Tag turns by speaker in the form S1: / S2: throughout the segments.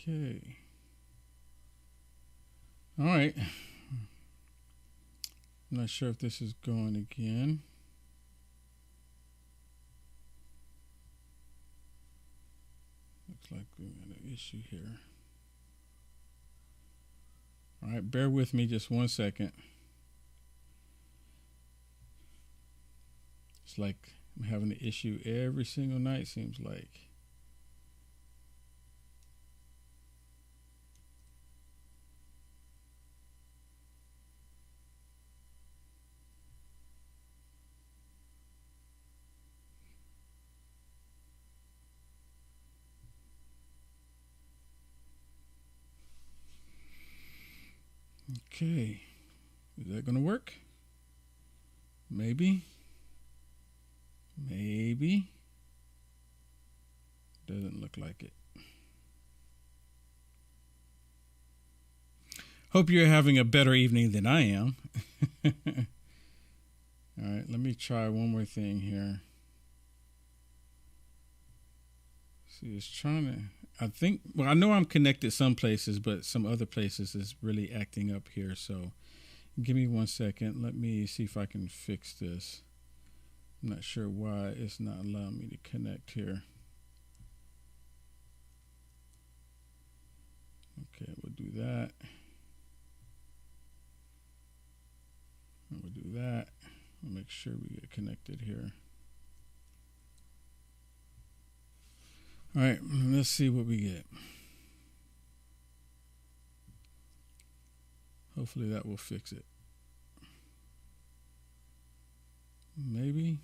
S1: Okay. All right. I'm not sure if this is going again. Looks like we got an issue here. All right, bear with me just 1 second. It's like I'm having an issue every single night, seems like. Okay, is that going to work? Maybe. Maybe. Doesn't look like it. Hope you're having a better evening than I am. All right, let me try one more thing here. See, it's trying to... I know I'm connected some places, but some other places is really acting up here. So give me 1 second. Let me see if I can fix this. I'm not sure why it's not allowing me to connect here. Okay, we'll do that. And we'll do that. We'll make sure we get connected here. All right, let's see what we get. Hopefully that will fix it. Maybe.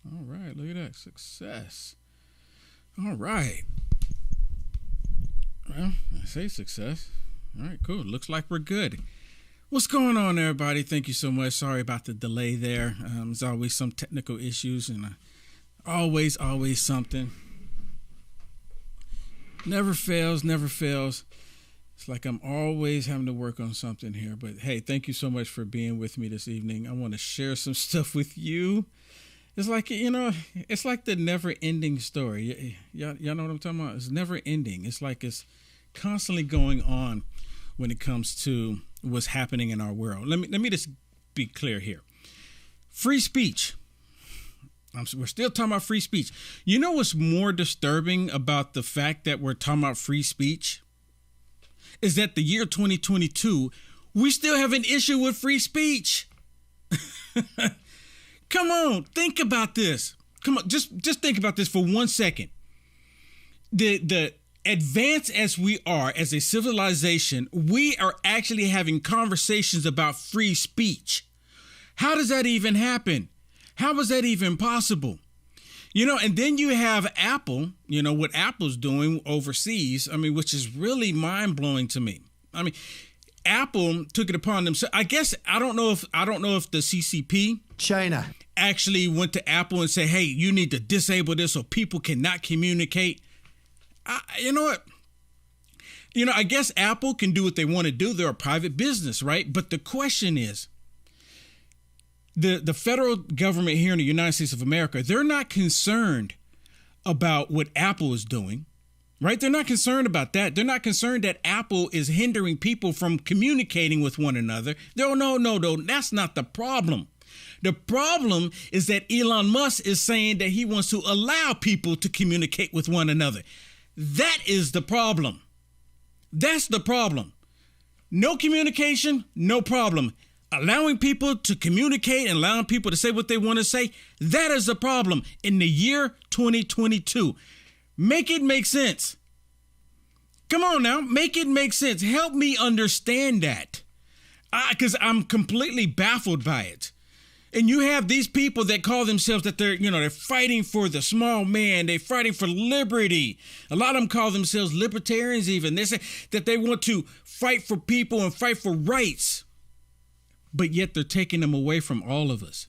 S1: All right, look at that. Success. All right. Well, I say success. All right, cool. Looks like we're good. What's going on, everybody? Thank you so much. Sorry about the delay there. There's always some technical issues, and always something. Never fails, never fails. It's like I'm always having to work on something here. But hey, thank you so much for being with me this evening. I want to share some stuff with you. It's like, it's like the never-ending story. Y'all know what I'm talking about? It's never ending. It's like it's constantly going on when it comes to what's happening in our world. Let me just be clear here. Free speech. We're still talking about free speech. You know what's more disturbing about the fact that we're talking about free speech? Is that the year 2022, we still have an issue with free speech. Come on, think about this. Come on, just think about this for 1 second. The advanced as we are as a civilization, we are actually having conversations about free speech. How does that even happen? How is that even possible? And then you have Apple, what Apple's doing overseas, which is really mind blowing to me. Apple took it upon themselves. I don't know if the CCP,
S2: China,
S1: actually went to Apple and said, hey, you need to disable this so people cannot communicate. You know what? I guess Apple can do what they want to do. They're a private business, right? But the question is, the federal government here in the United States of America, they're not concerned about what Apple is doing, right? They're not concerned about that. They're not concerned that Apple is hindering people from communicating with one another. No, that's not the problem. The problem is that Elon Musk is saying that he wants to allow people to communicate with one another. That is the problem. That's the problem. No communication, no problem. Allowing people to communicate and allowing people to say what they want to say, that is the problem in the year 2022. Make it make sense. Come on now, make it make sense. Help me understand that. Because I'm completely baffled by it. And you have these people that call themselves that they're fighting for the small man. They're fighting for liberty. A lot of them call themselves libertarians even. They say that they want to fight for people and fight for rights. But yet they're taking them away from all of us.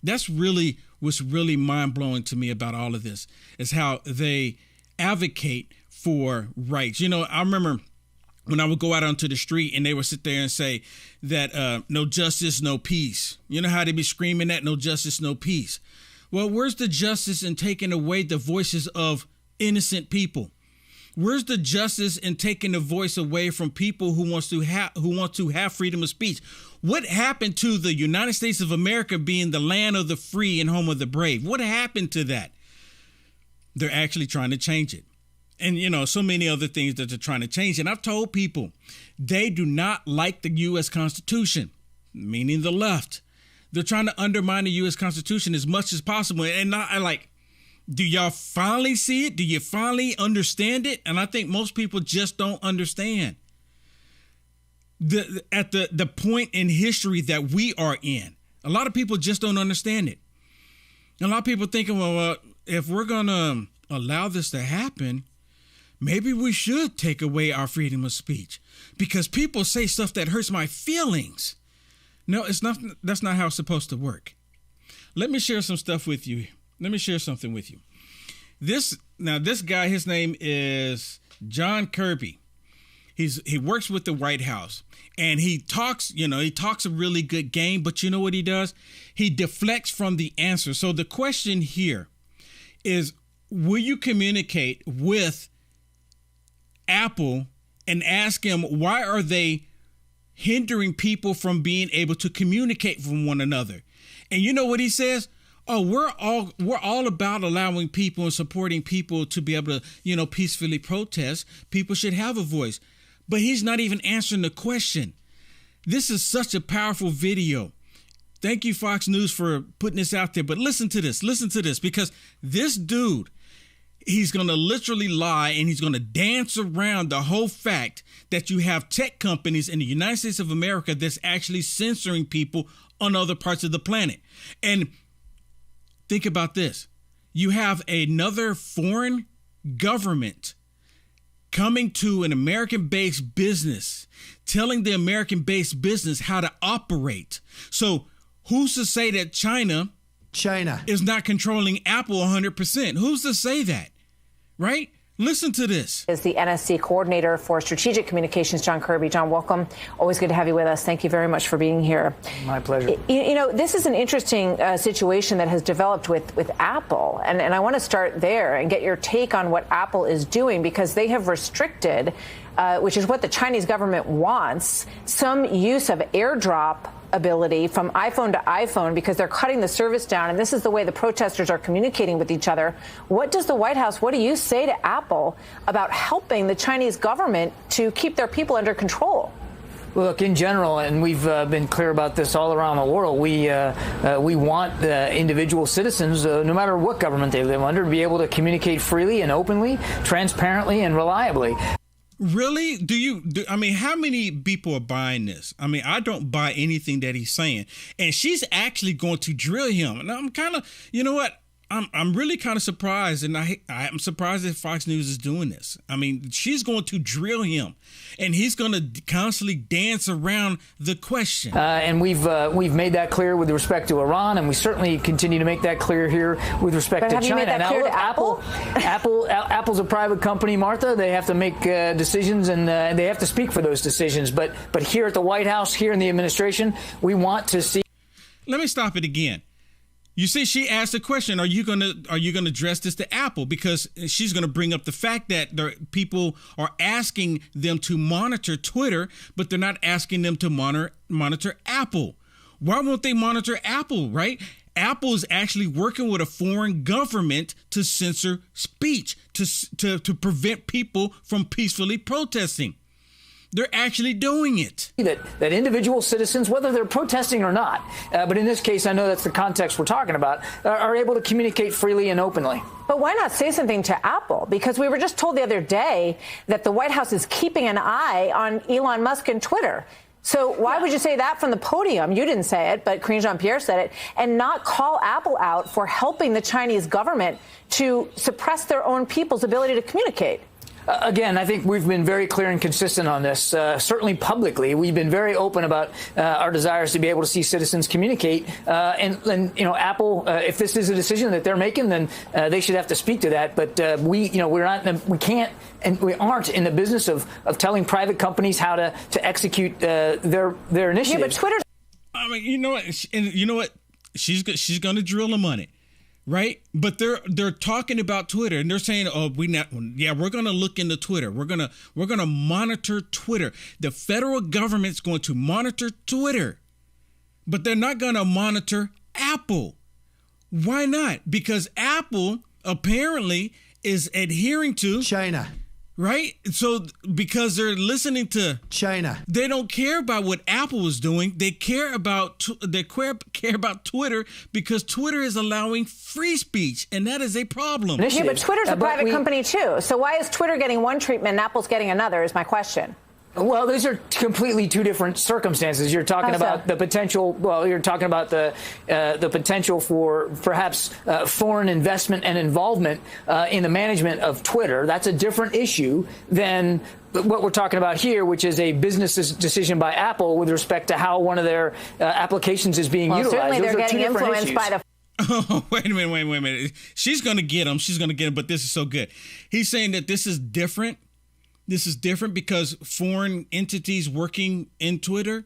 S1: That's really what's really mind-blowing to me about all of this, is how they advocate for rights. I remember when I would go out onto the street and they would sit there and say that no justice, no peace. You know how they be screaming that, no justice, no peace. Well, where's the justice in taking away the voices of innocent people? Where's the justice in taking the voice away from people who want to have freedom of speech? What happened to the United States of America being the land of the free and home of the brave? What happened to that? They're actually trying to change it. And, so many other things that they're trying to change. And I've told people they do not like the U.S. Constitution, meaning the left. They're trying to undermine the U.S. Constitution as much as possible. And do y'all finally see it? Do you finally understand it? And I think most people just don't understand at the point in history that we are in. A lot of people just don't understand it. A lot of people thinking, well, if we're going to allow this to happen, maybe we should take away our freedom of speech because people say stuff that hurts my feelings. No, it's not. That's not how it's supposed to work. Let me share some stuff with you. Let me share something with you. This guy, his name is John Kirby. He works with the White House and he talks a really good game, but you know what he does? He deflects from the answer. So the question here is, will you communicate with Apple and ask him, why are they hindering people from being able to communicate from one another? And you know what he says? Oh, we're all about allowing people and supporting people to be able to, peacefully protest. People should have a voice. But he's not even answering the question. This is such a powerful video. Thank you, Fox News, for putting this out there. But listen to this, because this dude, he's going to literally lie and he's going to dance around the whole fact that you have tech companies in the United States of America that's actually censoring people on other parts of the planet. And think about this. You have another foreign government coming to an American-based business, telling the American-based business how to operate. So who's to say that China is not controlling Apple 100%? Who's to say that, right? Listen to this.
S2: Is the NSC coordinator for strategic communications, John Kirby. John, welcome. Always good to have you with us. Thank you very much for being here.
S3: My pleasure.
S2: This is an interesting situation that has developed with Apple. And I want to start there and get your take on what Apple is doing, because they have restricted, which is what the Chinese government wants, some use of AirDrop ability from iPhone to iPhone, because they're cutting the service down. And this is the way the protesters are communicating with each other. What does the White House, what do you say to Apple about helping the Chinese government to keep their people under control?
S3: Look, in general, and we've been clear about this all around the world, we want
S4: individual citizens, no matter what government they live under, to be able to communicate freely and openly, transparently and reliably.
S1: Really? I mean, how many people are buying this? I mean, I don't buy anything that he's saying. And she's actually going to drill him. And I'm kind of, you know what? I'm really kind of surprised, and I'm surprised that Fox News is doing this. I mean, she's going to drill him, and he's going to constantly dance around the question.
S4: And we've made that clear with respect to Iran, and we certainly continue to make that clear here with respect to China.
S2: Have you made that clear to Apple?
S4: Apple's a private company, Martha. They have to make decisions, and they have to speak for those decisions. But here at the White House, here in the administration, we want to see.
S1: Let me stop it again. You see, she asked the question, are you gonna address this to Apple? Because she's going to bring up the fact that people are asking them to monitor Twitter, but they're not asking them to monitor Apple. Why won't they monitor Apple, right? Apple is actually working with a foreign government to censor speech, to prevent people from peacefully protesting. They're actually doing it.
S4: That individual citizens, whether they're protesting or not, but in this case, I know that's the context we're talking about, are able to communicate freely and openly.
S2: But why not say something to Apple? Because we were just told the other day that the White House is keeping an eye on Elon Musk and Twitter. So why would you say that from the podium? You didn't say it, but Karine Jean-Pierre said it, and not call Apple out for helping the Chinese government to suppress their own people's ability to communicate?
S4: Again, I think we've been very clear and consistent on this. Certainly publicly, we've been very open about our desires to be able to see citizens communicate. And Apple, if this is a decision that they're making, then they should have to speak to that. But we can't, and we aren't in the business of telling private companies how to execute their initiatives.
S2: Yeah, but Twitter.
S1: I mean, you know what? She's going to drill them on it. right? But they're talking about Twitter, and they're saying, "Oh, we're going to look into Twitter. We're gonna monitor Twitter. The federal government's going to monitor Twitter, but they're not going to monitor Apple. Why not? Because Apple apparently is adhering to
S5: China."
S1: Right? So because they're listening to
S5: China,
S1: they don't care about what Apple is doing. They care about Twitter because Twitter is allowing free speech, and that is a problem.
S2: Yeah, but Twitter's a private company too. So why is Twitter getting one treatment and Apple's getting another? Is my question.
S3: Well, these are completely two different circumstances. You're talking about the potential. Well, you're talking about the potential for perhaps foreign investment and involvement in the management of Twitter. That's a different issue than what we're talking about here, which is a business decision by Apple with respect to how one of their applications is being utilized.
S2: Certainly, they're getting influenced by the.
S1: Oh, wait a minute. She's going to get him. But this is so good. He's saying that this is different. This is different because foreign entities working in Twitter,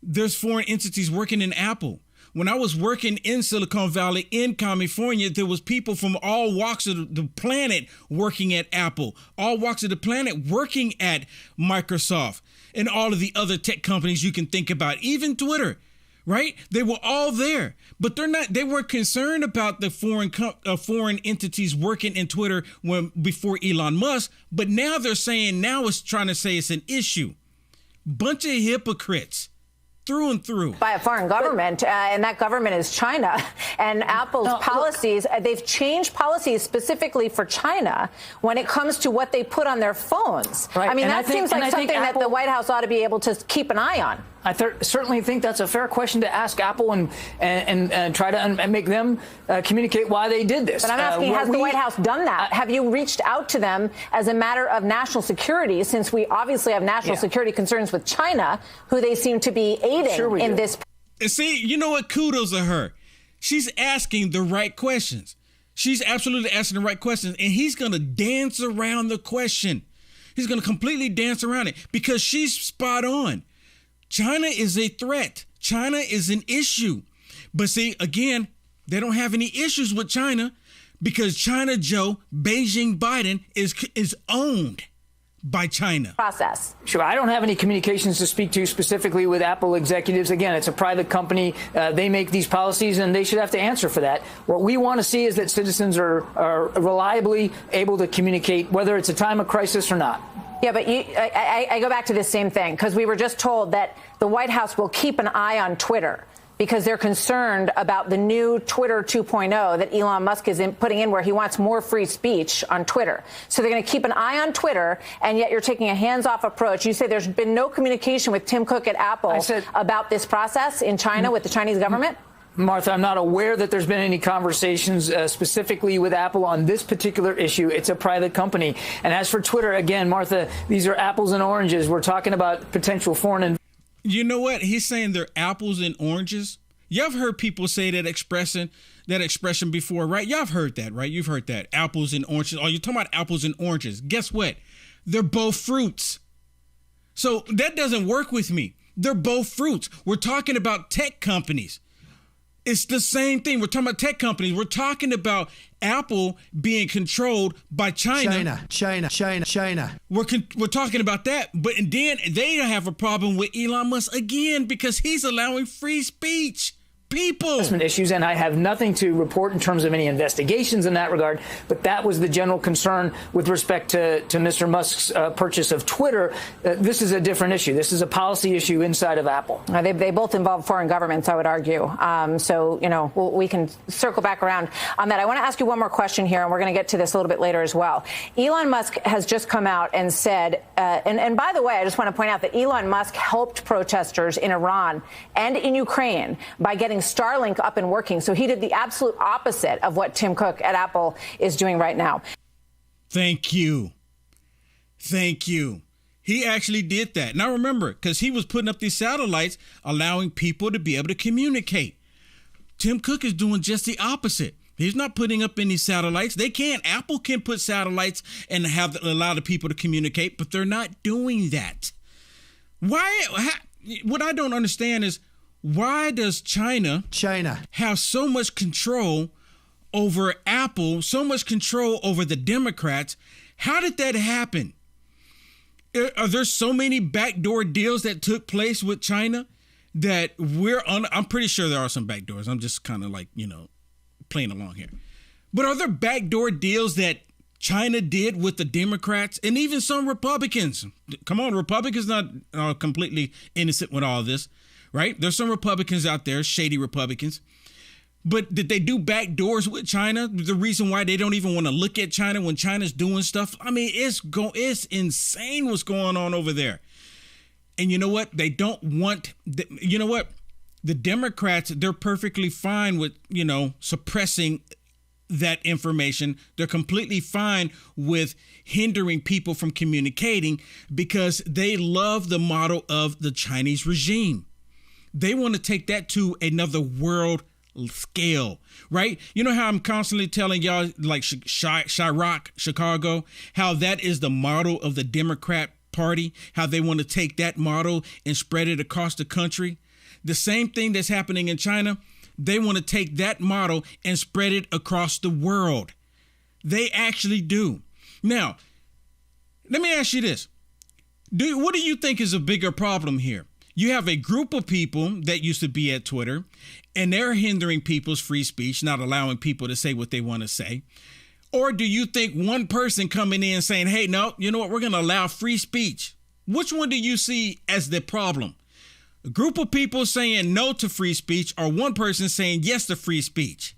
S1: there's foreign entities working in Apple. When I was working in Silicon Valley in California, there was people from all walks of the planet working at Apple, all walks of the planet working at Microsoft and all of the other tech companies you can think about, even Twitter. Right? They were all there, but they weren't concerned about the foreign entities working in Twitter before Elon Musk. But now they're saying it's trying to say it's an issue. Bunch of hypocrites. Through and through.
S2: By a foreign government, and that government is China. And Apple's policies, they've changed policies specifically for China when it comes to what they put on their phones.
S3: Right.
S2: I mean,
S3: that
S2: seems like something that the White House ought to be able to keep an eye on.
S3: I certainly think that's a fair question to ask Apple and try to make them communicate why they did this.
S2: But I'm asking, has the White House done that? Have you reached out to them as a matter of national security, since we obviously have national security concerns with China, who they seem to be aiding in this?
S1: See, you know what? Kudos to her. She's asking the right questions. She's absolutely asking the right questions, and he's going to dance around the question. He's going to completely dance around it because she's spot on. China is a threat. China is an issue. But see, again, they don't have any issues with China because China Joe, Beijing Biden is owned by China.
S2: Process.
S3: Sure. I don't have any communications to speak to specifically with Apple executives. Again, it's a private company. They make these policies and they should have to answer for that. What we want to see is that citizens are reliably able to communicate, whether it's a time of crisis or not.
S2: Yeah, but I go back to this same thing, because we were just told that the White House will keep an eye on Twitter because they're concerned about the new Twitter 2.0 that Elon Musk is putting in, where he wants more free speech on Twitter. So they're going to keep an eye on Twitter, and yet you're taking a hands-off approach. You say there's been no communication with Tim Cook at Apple about this process in China with the Chinese government?
S3: Martha, I'm not aware that there's been any conversations specifically with Apple on this particular issue. It's a private company. And as for Twitter, again, Martha, these are apples and oranges. We're talking about potential foreign.
S1: You know what? He's saying they're apples and oranges. Y'all have heard people say that expression before, right? Y'all have heard that, right? You've heard that. Apples and oranges. Oh, you're talking about apples and oranges. Guess what? They're both fruits. So that doesn't work with me. They're both fruits. We're talking about tech companies. It's the same thing. We're talking about tech companies. We're talking about Apple being controlled by China.
S5: China.
S1: We're talking about that. But and then they have a problem with Elon Musk again because he's allowing free speech. People.
S3: Issues, and I have nothing to report in terms of any investigations in that regard. But that was the general concern with respect to Mr. Musk's purchase of Twitter. This is a different issue. This is a policy issue inside of Apple.
S2: They both involve foreign governments, I would argue. So, we can circle back around on that. I want to ask you one more question here, and we're going to get to this a little bit later as well. Elon Musk has just come out and said, and by the way, I just want to point out that Elon Musk helped protesters in Iran and in Ukraine by getting Starlink up and working. So he did the absolute opposite of what Tim Cook at Apple is doing right now.
S1: Thank you. He actually did that. Now remember, because he was putting up these satellites, allowing people to be able to communicate. Tim Cook is doing just the opposite. He's not putting up any satellites. They can't. Apple can put satellites and allow the people to communicate, but they're not doing that. What I don't understand is, why does China have so much control over Apple, so much control over the Democrats. How did that happen? Are there so many backdoor deals that took place with China that we're on? I'm pretty sure there are some backdoors. I'm just kind of like, playing along here. But are there backdoor deals that China did with the Democrats and even some Republicans? Come on, Republicans not completely innocent with all this, right? There's some Republicans out there, shady Republicans. But did they do backdoors with China? The reason why they don't even want to look at China when China's doing stuff. I mean, it's insane what's going on over there. And you know what? They don't want, the Democrats, they're perfectly fine with, suppressing that information. They're completely fine with hindering people from communicating because they love the model of the Chinese regime. They want to take that to another world scale, right? You know how I'm constantly telling y'all, like Chirac, Chicago, how that is the model of the Democrat Party, how they want to take that model and spread it across the country. The same thing that's happening in China, they want to take that model and spread it across the world. They actually do. Now, let me ask you this. What do you think is a bigger problem here? You have a group of people that used to be at Twitter, and they're hindering people's free speech, not allowing people to say what they want to say. Or do you think one person coming in saying, hey, no, you know what, we're going to allow free speech? Which one do you see as the problem? A group of people saying no to free speech or one person saying yes to free speech?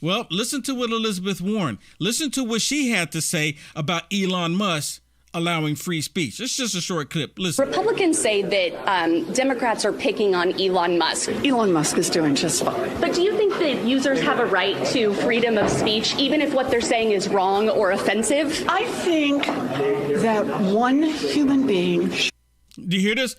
S1: Well, listen to what Elizabeth Warren, listen to what she had to say about Elon Musk allowing free speech. It's just a short clip. Listen.
S5: Republicans say that Democrats are picking on Elon Musk.
S6: Elon Musk is doing just fine.
S5: But do you think that users have a right to freedom of speech, even if what they're saying is wrong or offensive?
S6: I think that one human being...
S1: Do you hear this?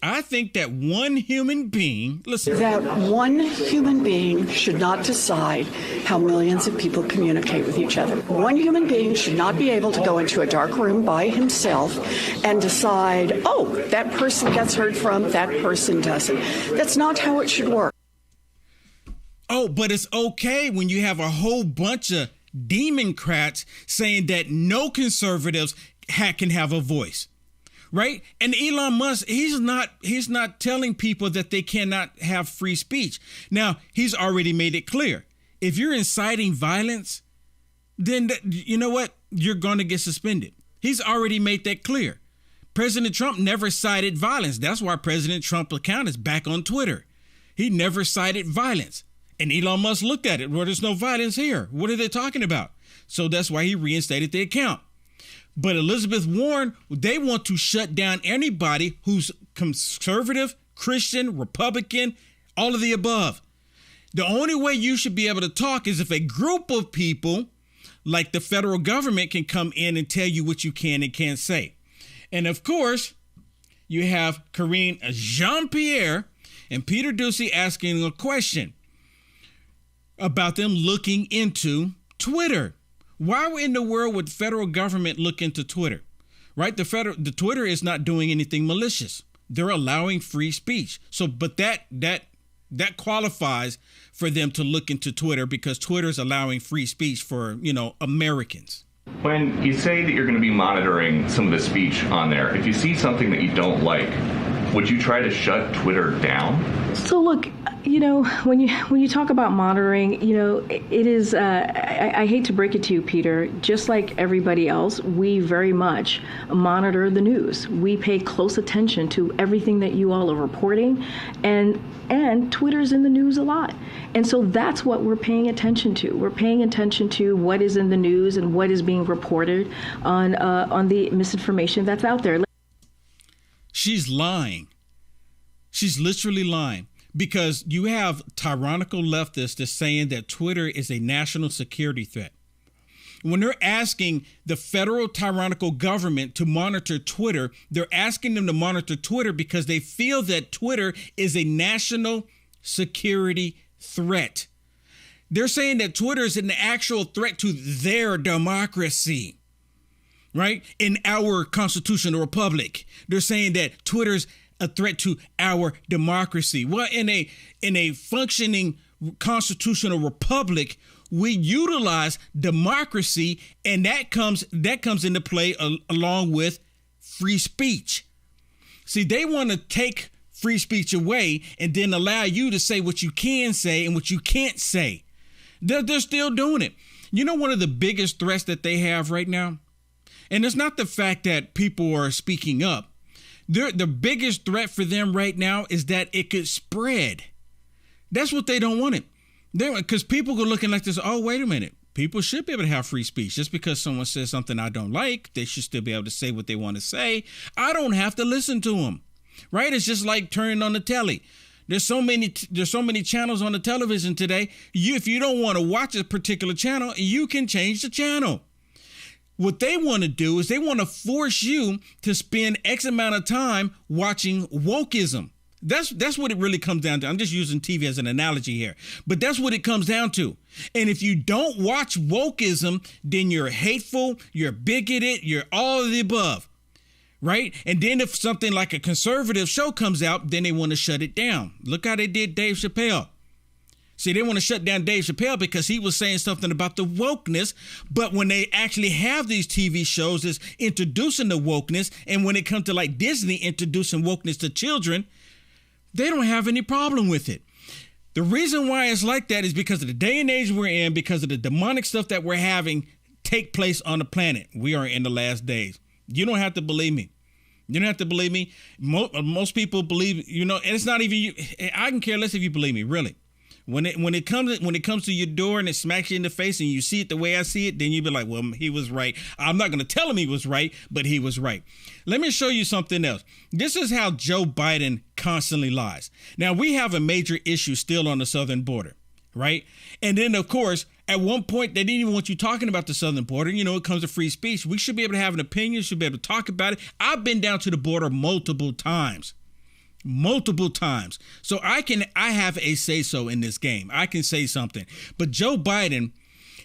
S1: I think that one human being, listen.
S6: That one human being should not decide how millions of people communicate with each other. One human being should not be able to go into a dark room by himself and decide, oh, that person gets heard from, that person doesn't. That's not how it should work.
S1: Oh, but it's okay when you have a whole bunch of Democrats saying that no conservatives can have a voice. Right. And Elon Musk, he's not telling people that they cannot have free speech. Now, he's already made it clear. If you're inciting violence, then you know what? You're going to get suspended. He's already made that clear. President Trump never cited violence. That's why President Trump's account is back on Twitter. He never cited violence. And Elon Musk looked at it. Well, there's no violence here. What are they talking about? So that's why he reinstated the account. But Elizabeth Warren, they want to shut down anybody who's conservative, Christian, Republican, all of the above. The only way you should be able to talk is if a group of people like the federal government can come in and tell you what you can and can't say. And of course, you have Karine Jean-Pierre and Peter Doocy asking a question about them looking into Twitter. Why in the world would the federal government look into Twitter? Right? The Twitter is not doing anything malicious. They're allowing free speech. So, but that qualifies for them to look into Twitter because Twitter is allowing free speech for, Americans.
S7: When you say that you're going to be monitoring some of the speech on there, if you see something that you don't like, would you try to shut Twitter down?
S8: So look, when you talk about monitoring, it is, I hate to break it to you, Peter, just like everybody else, we very much monitor the news. We pay close attention to everything that you all are reporting, and Twitter's in the news a lot. And so that's what we're paying attention to. We're paying attention to what is in the news and what is being reported on the misinformation that's out there.
S1: She's lying. She's literally lying because you have tyrannical leftists that's saying that Twitter is a national security threat. When they're asking the federal tyrannical government to monitor Twitter, they're asking them to monitor Twitter because they feel that Twitter is a national security threat. They're saying that Twitter is an actual threat to their democracy. Right? In our constitutional republic, they're saying that Twitter's a threat to our democracy. Well, in a functioning constitutional republic, we utilize democracy, and that comes into play along with free speech. See, they want to take free speech away and then allow you to say what you can say and what you can't say. They're still doing it. You know, one of the biggest threats that they have right now, and it's not the fact that people are speaking up. The biggest threat for them right now is that it could spread. That's what they don't want it. Because people go looking like this, oh, wait a minute. People should be able to have free speech. Just because someone says something I don't like, they should still be able to say what they want to say. I don't have to listen to them. Right? It's just like turning on the telly. There's so many channels on the television today. If you don't want to watch a particular channel, you can change the channel. What they want to do is they want to force you to spend X amount of time watching wokeism. That's what it really comes down to. I'm just using TV as an analogy here, but that's what it comes down to. And if you don't watch wokeism, then you're hateful, you're bigoted, you're all of the above. Right? And then if something like a conservative show comes out, then they want to shut it down. Look how they did Dave Chappelle. See, they want to shut down Dave Chappelle because he was saying something about the wokeness. But when they actually have these TV shows that's introducing the wokeness, and when it comes to like Disney introducing wokeness to children, they don't have any problem with it. The reason why it's like that is because of the day and age we're in, because of the demonic stuff that we're having take place on the planet. We are in the last days. You don't have to believe me. You don't have to believe me. Most people believe, and it's not even you. I can care less if you believe me, really. When it comes to your door and it smacks you in the face and you see it the way I see it, then you be like, well, he was right. I'm not going to tell him he was right, but he was right. Let me show you something else. This is how Joe Biden constantly lies. Now, we have a major issue still on the southern border, right? And then, of course, at one point, they didn't even want you talking about the southern border. It comes to free speech. We should be able to have an opinion, should be able to talk about it. I've been down to the border multiple times. So I have a say-so in this game. I can say something. But Joe Biden,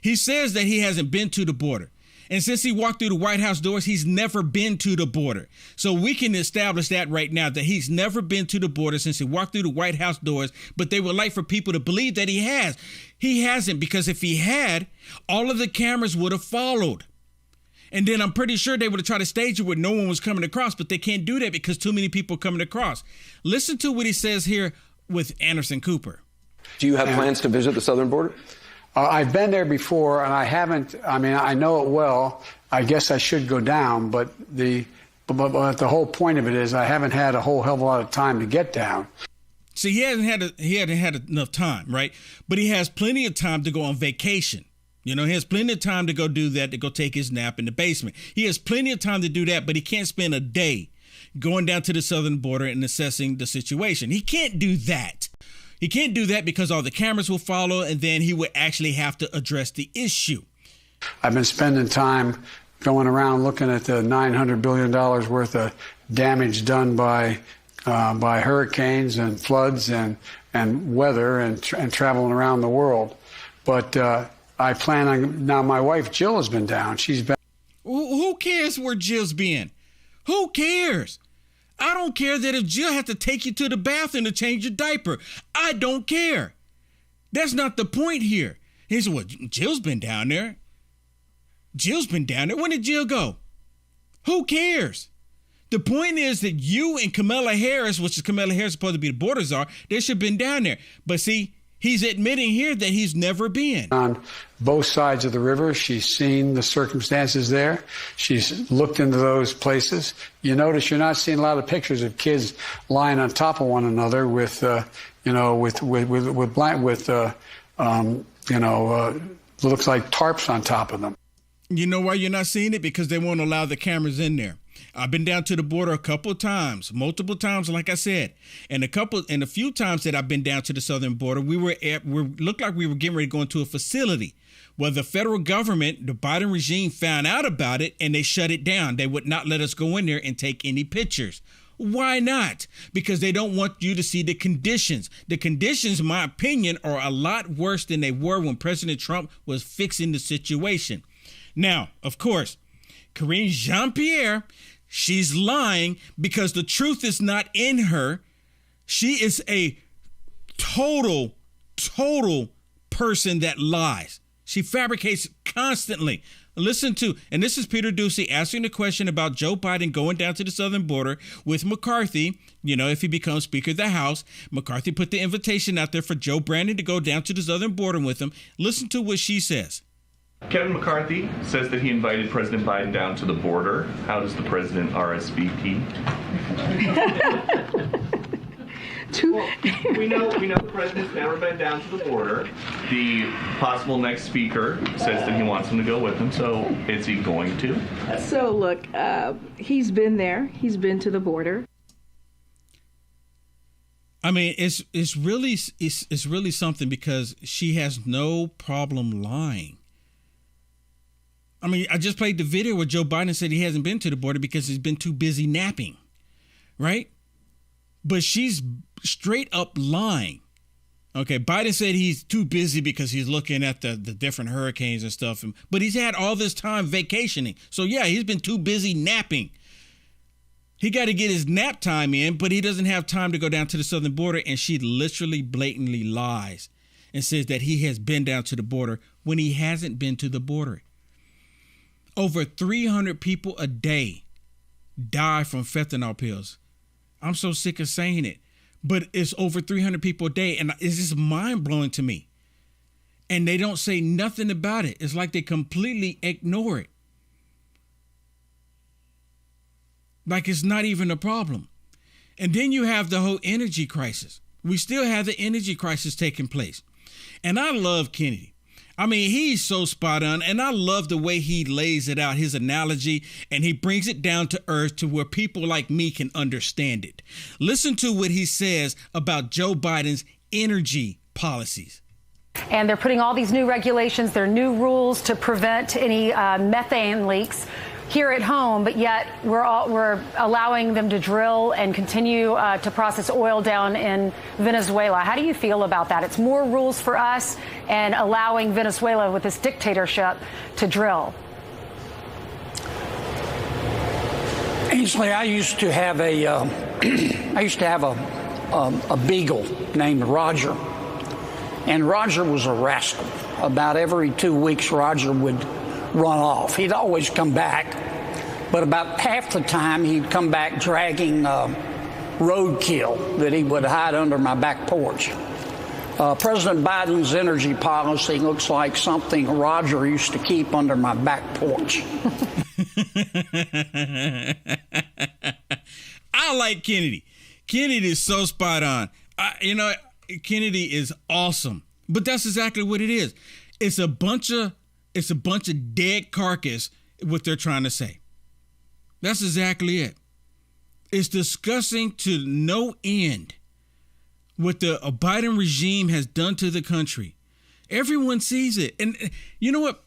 S1: he says that he hasn't been to the border. And since he walked through the White House doors, he's never been to the border. So we can establish that right now, that he's never been to the border since he walked through the White House doors. But they would like for people to believe that he has. He hasn't, because if he had, all of the cameras would have followed. And then I'm pretty sure they would have tried to stage it where no one was coming across, but they can't do that because too many people are coming across. Listen to what he says here with Anderson Cooper.
S9: Do you have plans to visit the southern border?
S10: I've been there before, and I haven't. I mean, I know it well. I guess I should go down, but the whole point of it is I haven't had a whole hell of a lot of time to get down.
S1: See, he hadn't had enough time, right? But he has plenty of time to go on vacation. He has plenty of time to go do that, to go take his nap in the basement. He has plenty of time to do that, but he can't spend a day going down to the southern border and assessing the situation. He can't do that. He can't do that because all the cameras will follow, and then he would actually have to address the issue.
S10: I've been spending time going around looking at the $900 billion worth of damage done by hurricanes and floods and weather and traveling around the world. But I plan on, now my wife Jill has been down. She's been.
S1: Who cares where Jill's been? Who cares? I don't care that if Jill had to take you to the bathroom to change your diaper. I don't care. That's not the point here. He said, well, Jill's been down there. Jill's been down there. When did Jill go? Who cares? The point is that you and Kamala Harris, which is Kamala Harris supposed to be the border czar, they should have been down there. But see, he's admitting here that he's never been.
S10: On both sides of the river, she's seen the circumstances there. She's looked into those places. You notice you're not seeing a lot of pictures of kids lying on top of one another with looks like tarps on top of them.
S1: You know why you're not seeing it? Because they won't allow the cameras in there. I've been down to the border a couple of times, multiple times, like I said, and a few times that I've been down to the southern border, we looked like we were getting ready to go into a facility where the federal government, the Biden regime, found out about it and they shut it down. They would not let us go in there and take any pictures. Why not? Because they don't want you to see the conditions. The conditions, in my opinion, are a lot worse than they were when President Trump was fixing the situation. Now, of course, Karine Jean-Pierre, she's lying because the truth is not in her. She is a total person that lies. She fabricates constantly. Listen to, and this is Peter Doocy asking the question about Joe Biden going down to the southern border with McCarthy, if he becomes Speaker of the House. McCarthy put the invitation out there for Joe Brandon to go down to the southern border with him. Listen to what she says.
S7: Kevin McCarthy says that he invited President Biden down to the border. How does the president RSVP? Well, we know the president's never been down to the border. The possible next speaker says that he wants him to go with him. So is he going to?
S8: So look, he's been there. He's been to the border.
S1: I mean, it's really something because she has no problem lying. I mean, I just played the video where Joe Biden said he hasn't been to the border because he's been too busy napping, right? But she's straight up lying. Okay, Biden said he's too busy because he's looking at the different hurricanes and stuff. But he's had all this time vacationing. So, yeah, he's been too busy napping. He got to get his nap time in, but he doesn't have time to go down to the southern border. And she literally blatantly lies and says that he has been down to the border when he hasn't been to the border. Over 300 people a day die from fentanyl pills. I'm so sick of saying it, but it's over 300 people a day, and it's just mind-blowing to me. And they don't say nothing about it. It's like they completely ignore it. Like it's not even a problem. And then you have the whole energy crisis. We still have the energy crisis taking place. And I love Kennedy. I mean, he's so spot on, and I love the way he lays it out, his analogy, and he brings it down to earth to where people like me can understand it. Listen to what he says about Joe Biden's energy policies.
S11: And they're putting all these new regulations, their new rules to prevent any methane leaks here at home, but yet we're allowing them to drill and continue to process oil down in Venezuela. How do you feel about that? It's more rules for us and allowing Venezuela with this dictatorship to drill.
S12: Ainsley, I used to have a beagle named Roger, and Roger was a rascal. About every 2 weeks, Roger would run off. He'd always come back, but about half the time he'd come back dragging roadkill that he would hide under my back porch. President Biden's energy policy looks like something Roger used to keep under my back porch.
S1: I like Kennedy. Kennedy is so spot on. Kennedy is awesome, but that's exactly what it is. It's a bunch of dead carcass, what they're trying to say. That's exactly it. It's disgusting to no end what the Biden regime has done to the country. Everyone sees it. And you know what?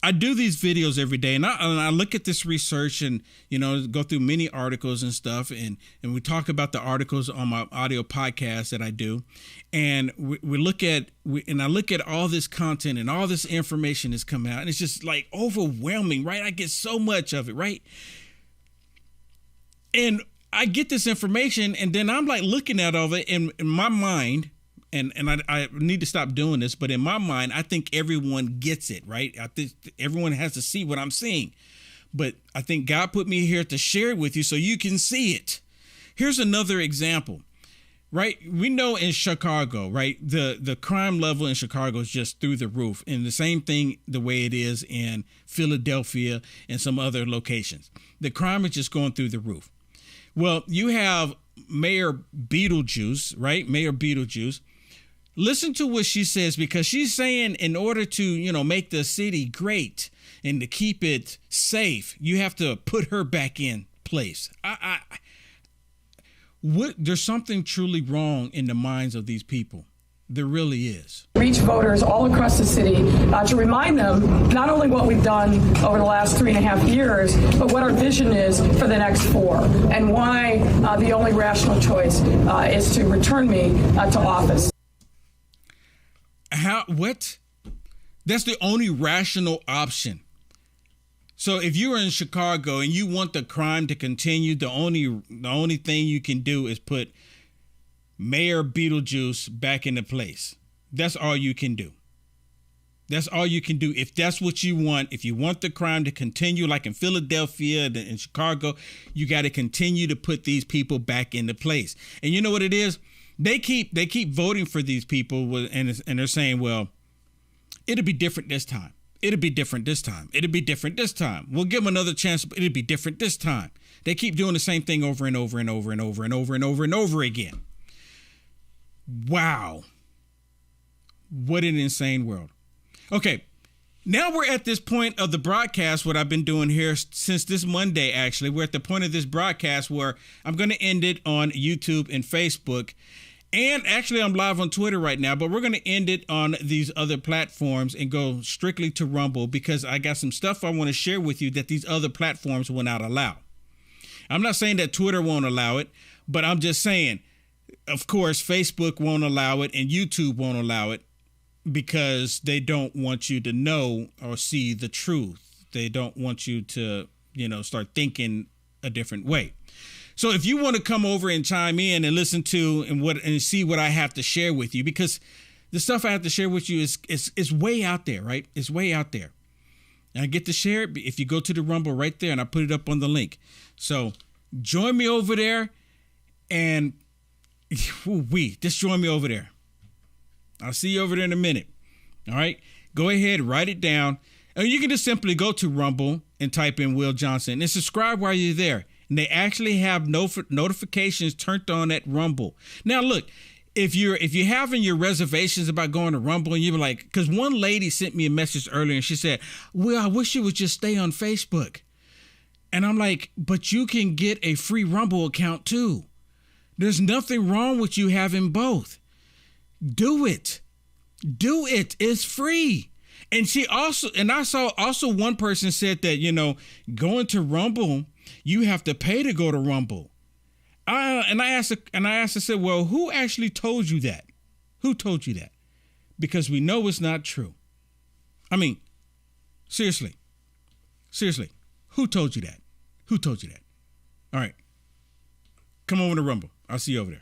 S1: I do these videos every day, and I look at this research and, go through many articles and stuff. And we talk about the articles on my audio podcast that I do. And I look at all this content and all this information that's come out. And it's just like overwhelming, right? I get so much of it, right? And I get this information, and then I'm like looking at all of it in my mind. And I need to stop doing this, but in my mind, I think everyone gets it, right? I think everyone has to see what I'm seeing. But I think God put me here to share it with you so you can see it. Here's another example, right? We know in Chicago, right, the crime level in Chicago is just through the roof. And the same thing the way it is in Philadelphia and some other locations. The crime is just going through the roof. Well, you have Mayor Beetlejuice, right? Mayor Beetlejuice. Listen to what she says, because she's saying in order to, make the city great and to keep it safe, you have to put her back in place. There's something truly wrong in the minds of these people. There really is.
S13: Reach voters all across the city to remind them not only what we've done over the last 3.5 years, but what our vision is for the next 4, and why the only rational choice is to return me to office.
S1: What? That's the only rational option. So if you're in Chicago and you want the crime to continue, the only thing you can do is put Mayor Beetlejuice back into place. That's all you can do. That's all you can do. If that's what you want, if you want the crime to continue, like in Philadelphia and in Chicago, you got to continue to put these people back into place. And you know what it is? They keep voting for these people, and they're saying, well, it'll be different this time. It'll be different this time. It'll be different this time. We'll give them another chance, but it'll be different this time. They keep doing the same thing over and over and over and over and over and over and over again. Wow. What an insane world. Okay, now we're at this point of the broadcast, what I've been doing here since this Monday, actually. We're at the point of this broadcast where I'm going to end it on YouTube and Facebook. And actually, I'm live on Twitter right now, but we're going to end it on these other platforms and go strictly to Rumble because I got some stuff I want to share with you that these other platforms will not allow. I'm not saying that Twitter won't allow it, but I'm just saying, of course, Facebook won't allow it and YouTube won't allow it because they don't want you to know or see the truth. They don't want you to, start thinking a different way. So if you want to come over and chime in and listen to and see what I have to share with you, because the stuff I have to share with you is way out there, right? It's way out there. And I get to share it if you go to the Rumble right there, and I put it up on the link. So join me over there, and just join me over there. I'll see you over there in a minute. All right, go ahead, write it down, and you can just simply go to Rumble and type in Will Johnson and subscribe while you're there. And they actually have notifications turned on at Rumble. Now, look, if you're having your reservations about going to Rumble, and you're like, because one lady sent me a message earlier and she said, "Well, I wish you would just stay on Facebook." And I'm like, but you can get a free Rumble account too. There's nothing wrong with you having both. Do it. Do it. It's free. And I saw also one person said that, going to Rumble, you have to pay to go to Rumble. And I asked, I said, well, who actually told you that? Who told you that? Because we know it's not true. I mean, seriously, who told you that? Who told you that? All right, come over to Rumble. I'll see you over there.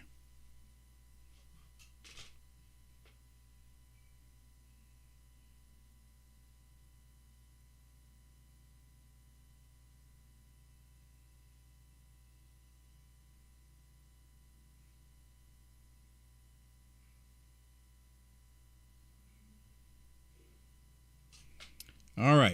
S1: All right.